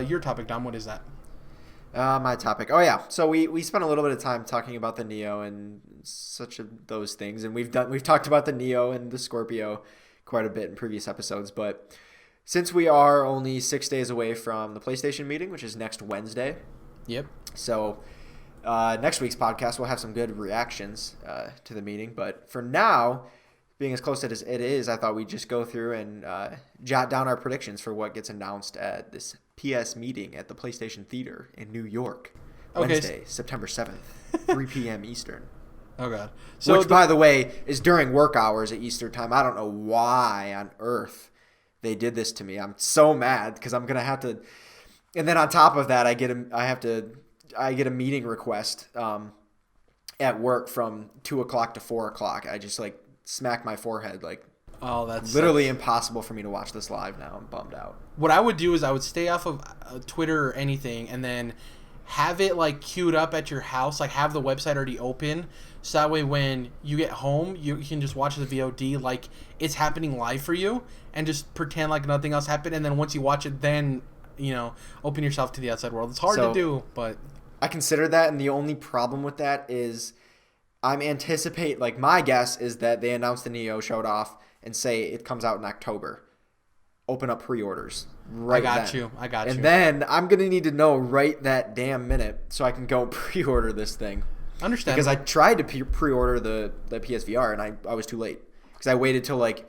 your topic, Dom. What is that? My topic. Oh yeah. So we spent a little bit of time talking about the Neo and such of those things, and we've talked about the Neo and the Scorpio quite a bit in previous episodes. But since we are only 6 days away from the PlayStation meeting, which is next Wednesday, Yep. so next week's podcast we'll have some good reactions to the meeting. But for now, being as close as it is, I thought we'd just go through and jot down our predictions for what gets announced at this PS meeting at the PlayStation Theater in New York, Wednesday, September 7th, 3 p.m. Eastern. Oh, God. Which, by the way, is during work hours at Eastern time. I don't know why on earth they did this to me. I'm so mad because I'm going to have to – and then on top of that, I get a meeting request at work from 2 o'clock to 4 o'clock. I just, smack my forehead, oh, that's literally impossible for me to watch this live now. I'm bummed out. What I would do is I would stay off of Twitter or anything and then have it queued up at your house, have the website already open, so that way when you get home you can just watch the VOD like it's happening live for you and just pretend like nothing else happened, and then once you watch it, then open yourself to the outside world. It's hard to do, but I consider that, and the only problem with that is I'm my guess is that they announce the Neo, show it off, and say it comes out in October. Open up pre-orders right I got you. And then I'm going to need to know right that damn minute so I can go pre-order this thing. Understand. Because I tried to pre-order the PSVR, and I was too late. Because I waited till the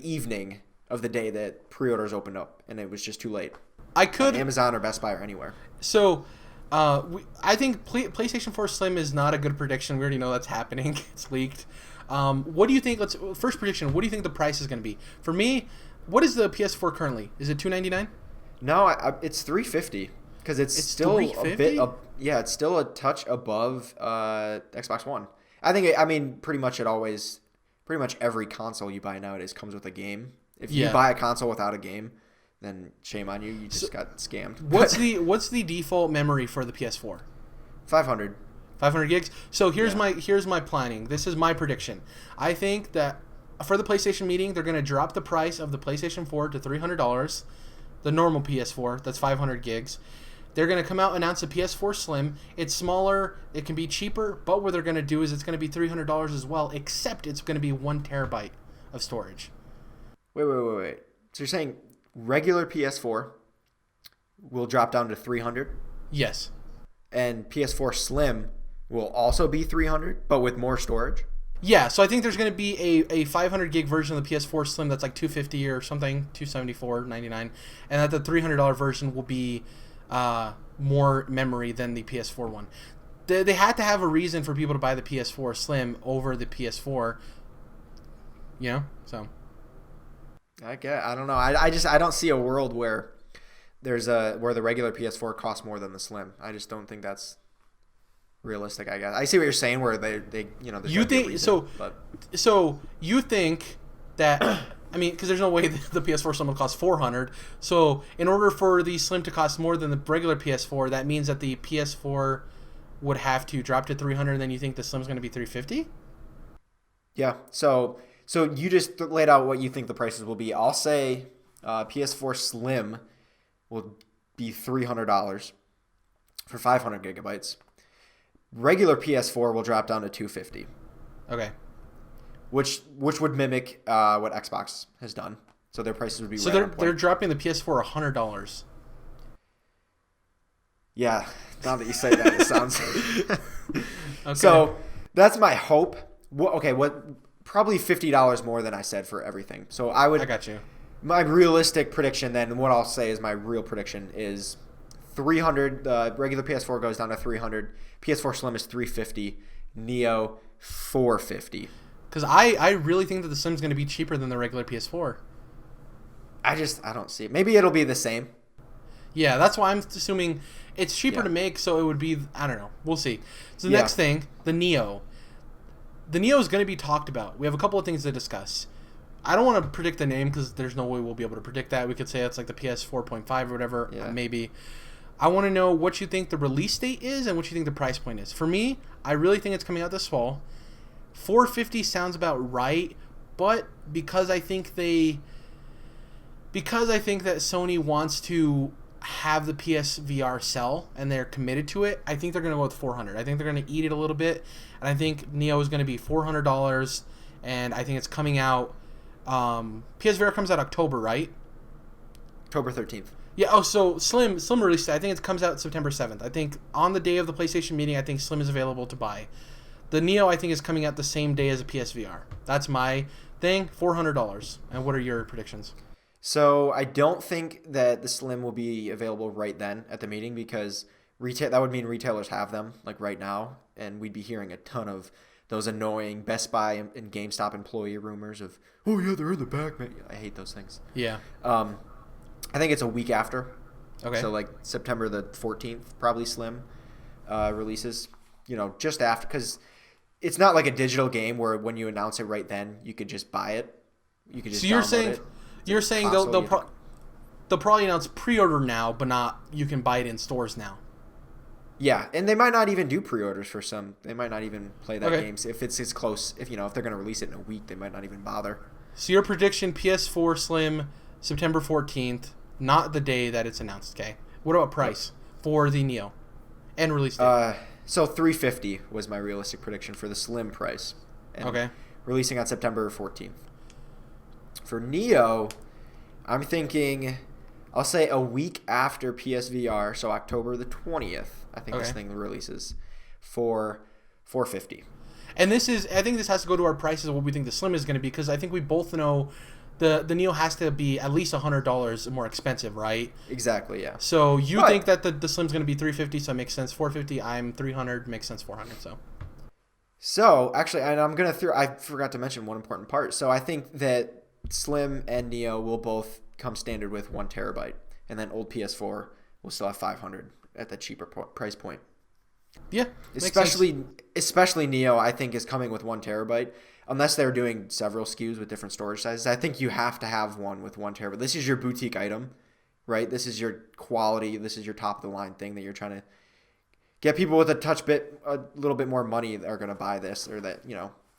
evening of the day that pre-orders opened up, and it was just too late. I could on Amazon or Best Buy or anywhere. So I think PlayStation 4 Slim is not a good prediction. We already know that's happening. It's leaked. What do you think? First prediction. What do you think the price is going to be? For me, what is the PS4 currently? Is it $299? No, it's $350 because it's still $350? A bit. It's still a touch above Xbox One. Pretty much every console you buy nowadays comes with a game. If you buy a console without a game, then shame on you. You just got scammed. What's the default memory for the PS4? 500 gigs. So here's my planning. This is my prediction. I think that for the PlayStation meeting, they're going to drop the price of the PlayStation 4 to $300. The normal PS4, that's 500 gigs. They're going to come out and announce a PS4 Slim. It's smaller. It can be cheaper. But what they're going to do is it's going to be $300 as well, except it's going to be 1 terabyte of storage. Wait. So you're saying regular PS4 will drop down to 300? Yes. And PS4 Slim will also be 300, but with more storage? Yeah, so I think there's going to be a 500 gig version of the PS4 Slim that's $250 or something, $274.99, and that the $300 version will be more memory than the PS4 one. They had to have a reason for people to buy the PS4 Slim over the PS4, so. I don't know. I don't see a world where where the regular PS4 costs more than the Slim. I just don't think that's realistic. I guess I see what you're saying. Where they you think so? But. So you think that because there's no way the PS4 Slim will cost $400. So in order for the Slim to cost more than the regular PS4, that means that the PS4 would have to drop to $300. And then you think the Slim's going to be $350? Yeah. So you just laid out what you think the prices will be. I'll say PS4 Slim will be $300 for 500 gigabytes. Regular PS4 will drop down to $250. Okay. Which would mimic what Xbox has done. So their prices would be. So they're dropping the PS4 $100. Yeah. Now that you say that, it sounds. Okay. So that's my hope. Probably $50 more than I said for everything. So I got you. My realistic prediction then, what I'll say is my real prediction is 300. Regular PS4 goes down to 300. PS4 Slim is 350. Neo 450. Because I really think that the Slim's going to be cheaper than the regular PS4. I don't see it. Maybe it'll be the same. Yeah, that's why I'm assuming it's cheaper to make, so it would be, I don't know. We'll see. So the next thing, the Neo. The Neo is going to be talked about. We have a couple of things to discuss. I don't want to predict the name because there's no way we'll be able to predict that. We could say it's like the PS 4.5 or whatever, maybe. I want to know what you think the release date is and what you think the price point is. For me, I really think it's coming out this fall. $450 sounds about right, but because I think because I think that Sony wants to have the PSVR sell and they're committed to it, I think they're going to go with $400. I think they're going to eat it a little bit, and I think Neo is going to be $400, and I think it's coming out. PSVR comes out October, right? October 13th. Yeah. Oh, so Slim released it. I think it comes out September 7th. I think on the day of the PlayStation meeting, I think Slim is available to buy. The Neo, I think, is coming out the same day as a PSVR. That's my thing. $400. And what are your predictions? So I don't think that the Slim will be available right then at the meeting because that would mean retailers have them like right now, and we'd be hearing a ton of those annoying Best Buy and GameStop employee rumors of, oh yeah, they're in the back, man. I hate those things. Yeah. I think it's a week after. Okay. So like September the 14th, probably Slim releases. Just after, because it's not like a digital game where when you announce it right then, you could just buy it. You could just. So you're saying they'll probably announce pre-order now, but not you can buy it in stores now. Yeah, and they might not even do pre-orders for some. They might not even play that game if it's as close. If they're going to release it in a week, they might not even bother. So your prediction: PS4 Slim September 14th, not the day that it's announced. Okay. What about price for the Neo and release date? So $350 was my realistic prediction for the Slim price. And releasing on September 14th. For Neo, I'm thinking, I'll say a week after PSVR, so October the 20th, I think this thing releases for $450. And I think this has to go to our prices of what we think the Slim is going to be, because I think we both know the Neo has to be at least $100 more expensive, right? Exactly, yeah. So you think that the Slim's going to be $350, so it makes sense. $450, I'm $300, makes sense. $400, So actually, and I forgot to mention one important part. So I think that Slim and Neo will both come standard with 1 terabyte, and then old PS4 will still have 500 at the cheaper price point. Yeah, especially Neo, I think, is coming with 1 terabyte. Unless they're doing several SKUs with different storage sizes, I think you have to have one with 1 terabyte. This is your boutique item, right? This is your quality. This is your top of the line thing that you're trying to get people with a little bit more money that are going to buy this, or that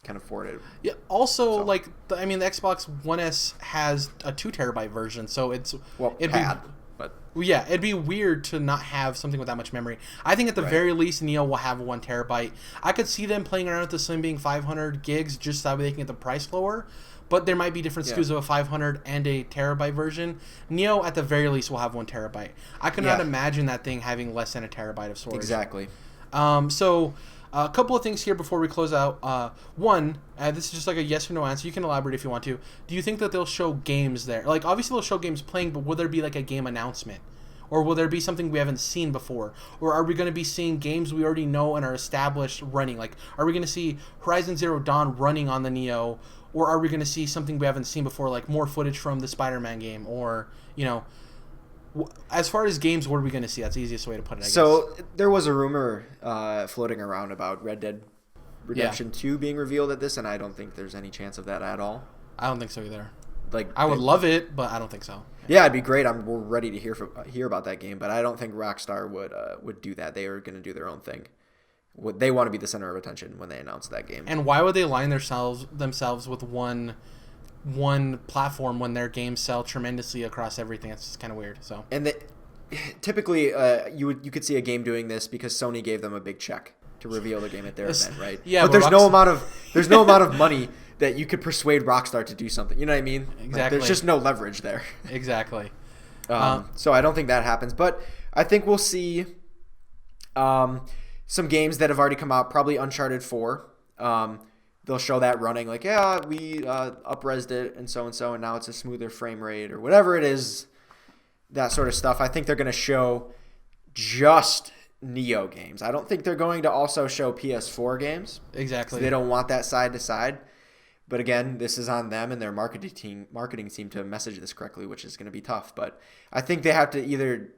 can afford it. Yeah. Also, the Xbox One S has a 2 terabyte version, so it'd be weird to not have something with that much memory. I think at the very least, Neo will have 1 terabyte. I could see them playing around with the Slim being 500 gigs just so they can get the price lower. But there might be different SKUs of a 500 and a terabyte version. Neo, at the very least, will have 1 terabyte. I could not imagine that thing having less than a terabyte of storage. Exactly. So a couple of things here before we close out. One, this is just like a yes or no answer. You can elaborate if you want to. Do you think that they'll show games there? Like, obviously they'll show games playing, but will there be like a game announcement? Or will there be something we haven't seen before? Or are we going to be seeing games we already know and are established running? Like, are we going to see Horizon Zero Dawn running on the Neo? Or are we going to see something we haven't seen before, like more footage from the Spider-Man game? Or, as far as games, what are we going to see? That's the easiest way to put it, I guess. So there was a rumor floating around about Red Dead Redemption 2 being revealed at this, and I don't think there's any chance of that at all. I don't think so either. I would love it, but I don't think so. Yeah, it'd be great. We're ready to hear about that game, but I don't think Rockstar would do that. They are going to do their own thing. They want to be the center of attention when they announce that game. And why would they align themselves with one platform when their games sell tremendously across everything? It's just kind of weird. So typically, you could see a game doing this because Sony gave them a big check to reveal the game at their event, right? Yeah, but there's no amount of money that you could persuade Rockstar to do something. You know what I mean? Exactly. There's just no leverage there. Exactly. So I don't think that happens, but I think we'll see some games that have already come out, probably Uncharted 4. They'll show that running, like, yeah, we up-resed it and so, and now it's a smoother frame rate or whatever it is, that sort of stuff. I think they're going to show just Neo games. I don't think they're going to also show PS4 games. Exactly. They don't want that side to side. But again, this is on them and their marketing team to message this correctly, which is going to be tough. But I think they have to either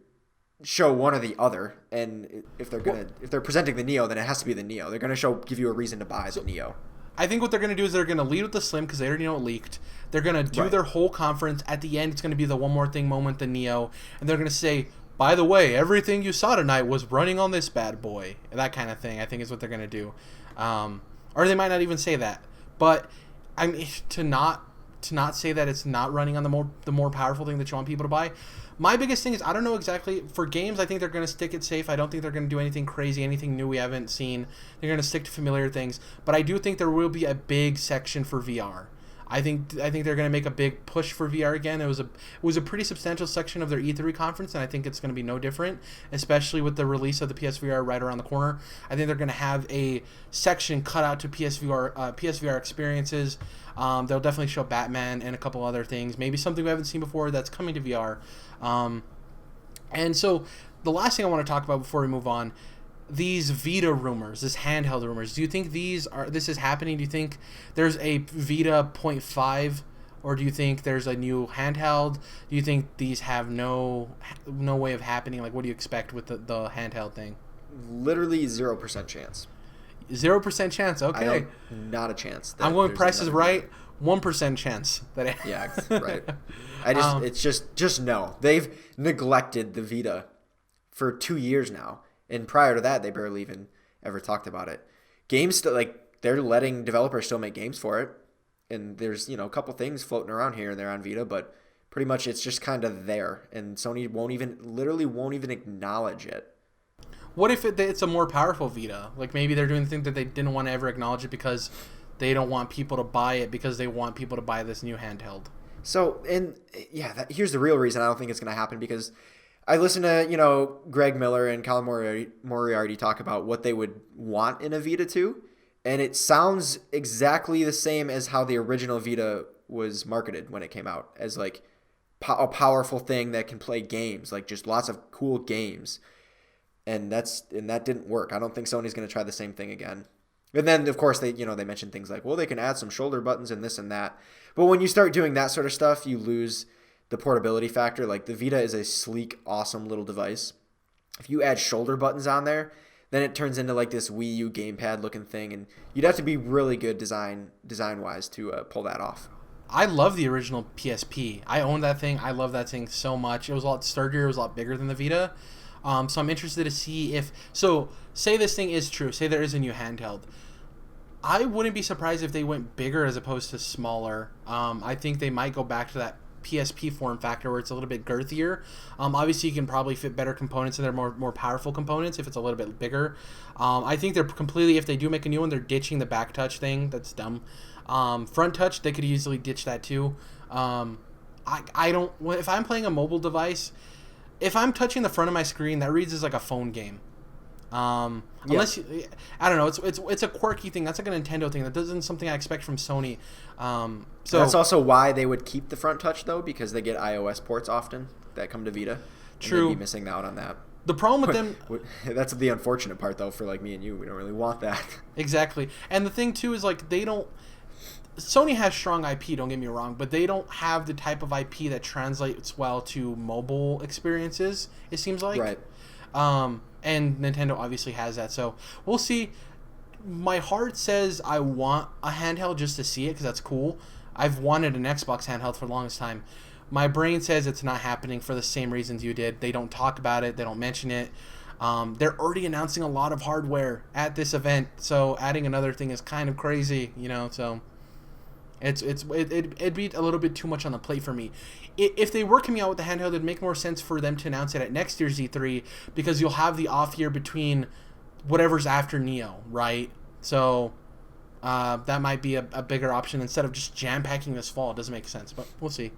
show one or the other, and if they're presenting the Neo, then it has to be the Neo. They're going to give you a reason to buy the Neo. I think what they're going to do is they're going to lead with the Slim because they already know it leaked. They're going to do their whole conference. At the end, it's going to be the one more thing moment, the Neo, and they're going to say, by the way, everything you saw tonight was running on this bad boy. That kind of thing, I think, is what they're going to do. Or they might not even say that. But I mean, to not to not say that it's not running on the more powerful thing that you want people to buy. My biggest thing is I don't know exactly for games. I think they're going to stick it safe. I don't think they're going to do anything crazy, anything new we haven't seen. They're going to stick to familiar things, but I do think there will be a big section for VR. I think they're going to make a big push for VR again. It was a pretty substantial section of their E3 conference, and I think it's going to be no different, especially with the release of the PSVR right around the corner. I think they're going to have a section cut out to PSVR experiences. They'll definitely show Batman and a couple other things, maybe something we haven't seen before that's coming to VR. And so the last thing I want to talk about before we move on, these Vita rumors, this handheld rumors, do you think this is happening? Do you think there's a Vita 0.5, or do you think there's a new handheld? Do you think these have no way of happening? Like, what do you expect with the handheld thing? Literally 0% chance. 0% chance. Okay, not a chance. I'm going Price is Right. 1% chance that yeah, right. It's just no. They've neglected the Vita for 2 years now. And prior to that, they barely even ever talked about it. Games still, like, they're letting developers still make games for it. And there's, a couple things floating around here and there on Vita, but pretty much it's just kind of there. And Sony won't even acknowledge it. What if it's a more powerful Vita? Like, maybe they're doing the thing that they didn't want to ever acknowledge it because they don't want people to buy it, because they want people to buy this new handheld. So, here's the real reason I don't think it's going to happen, because I listened to, Greg Miller and Colin Moriarty talk about what they would want in a Vita 2, and it sounds exactly the same as how the original Vita was marketed when it came out, as like a powerful thing that can play games, like just lots of cool games. And that didn't work. I don't think Sony's going to try the same thing again. And then, of course, they mentioned things like, well, they can add some shoulder buttons and this and that. But when you start doing that sort of stuff, you lose the portability factor. Like, the Vita is a sleek, awesome little device. If you add shoulder buttons on there, then it turns into like this Wii U gamepad looking thing, and you'd have to be really good design wise to pull that off. I love the original PSP. I own that thing. I love that thing so much. It was a lot sturdier. It was a lot bigger than the Vita. So I'm interested to see say this thing is true. Say there is a new handheld. I wouldn't be surprised if they went bigger as opposed to smaller. I think they might go back to that PSP form factor where it's a little bit girthier. Obviously, you can probably fit better components in there, more powerful components if it's a little bit bigger. I think they're completely, if they do make a new one, they're ditching the back touch thing. That's dumb. Front touch, they could easily ditch that too. I don't. If I'm playing a mobile device, if I'm touching the front of my screen, that reads as like a phone game. Unless I don't know, it's a quirky thing. That's like a Nintendo thing. That isn't something I expect from Sony. So that's also why they would keep the front touch though, because they get iOS ports often that come to Vita. True. They'd be missing out on that. The problem with them, that's the unfortunate part though for like me and you. We don't really want that. Exactly. And the thing too is like Sony has strong IP, don't get me wrong, but they don't have the type of IP that translates well to mobile experiences, it seems like. Right. And Nintendo obviously has that, so we'll see. My heart says I want a handheld just to see it, because that's cool. I've wanted an Xbox handheld for the longest time. My brain says it's not happening for the same reasons you did. They don't talk about it. They don't mention it. They're already announcing a lot of hardware at this event, so adding another thing is kind of crazy, so it'd be a little bit too much on the plate for me. If they were coming out with the handheld, it'd make more sense for them to announce it at next year's E3, because you'll have the off year between whatever's after Neo, right? So that might be a bigger option instead of just jam-packing this fall. It doesn't make sense, but we'll see.